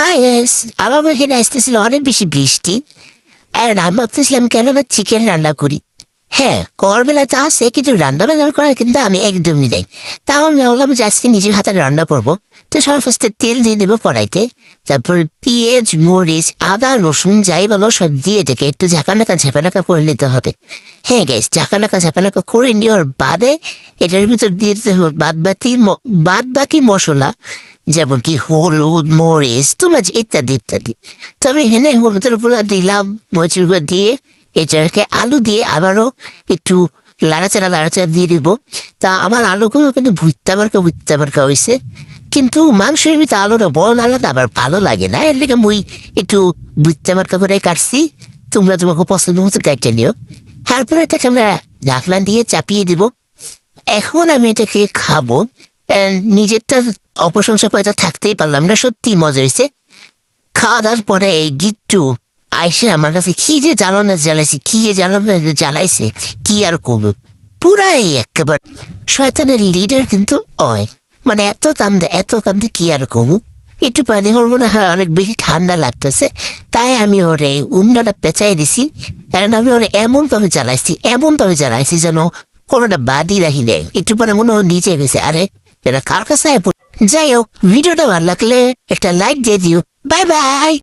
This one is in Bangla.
হাই গাইস, আমার এখানে আসতেছিল অনেক বেশি বৃষ্টি। আর আমি ভাবতেছিলাম কেন না চিকেন রান্না করি। হ্যাঁ, করবেলা তো আছে, কিন্তু রান্না বান্না করার কিন্তু আমি একদমই নেই। তাও আমি ভাবলাম যে আজকে নিজের হাতে রান্না করবো। তো সবার ফার্স্টে তেল দিয়ে দেবো কড়াইতে, তারপর পেঁয়াজ, মরিচ, আদা, রসুন যাই বলো সব দিয়ে থেকে একটু ঝাঁকানাকা করে নিতে হবে। হ্যাঁ গাইস, ঝাঁকানাকা করে নেওয়ার বাদে এটার ভিতর দিয়ে দিতে হবে বাদ বাকি মশলা, যেমন কি হলুদ, মরিচ, তোমার ইত্যাদি ইত্যাদি। তবে এখানে হলুদের উপর দিলাম, মরিচের উপর দিয়ে এটাকে আলু দিয়ে আবারও একটু লাড়াচাড়া দিয়ে দিব। তা আমার আলুগুলো কিন্তু ভুট্টা মার্কা হয়েছে, কিন্তু মাংসের ভিতরে আলুটা বড় আলাদা আবার ভালো লাগে না, এর লেগে মুই একটু ভুট্টা মার্কা করে কাটছি। তোমরা তোমাকে পছন্দ মতো কাটতে নিও। তারপরে এটাকে আমরা ঢাকনা দিয়ে চাপিয়ে দিব। এখন আমি এটাকে খাবো। নিজেরটা অপ্রশংসা করে তো থাকতেই পারলাম না, সত্যি মজা হয়েছে। খাওয়া দাওয়ার পরে এই গিট্টু আইসে আমার কাছে কি যে জ্বালাইছে কি আর করবো। পুরাই একেবারে শয়তানের লিডার কিন্তু অয়, মানে এত কান্দে কি আর করবো। একটু পানি করবো না, হয় অনেক বেশি ঠান্ডা লাগতেছে, তাই আমি ওরে উন্নাটা পেঁচাই দিছি। কারণ আমি ওরে এমন ভাবে জ্বালাইছি যেন কোনোটা বাদই রাখি নেই। একটু পরে মনে হয় নিচে গেছে। আরে এটা কার কাছে যাই হোক, ভিডিওটা ভালো লাগলে একটা লাইক দিয়ে দিও। Bye bye.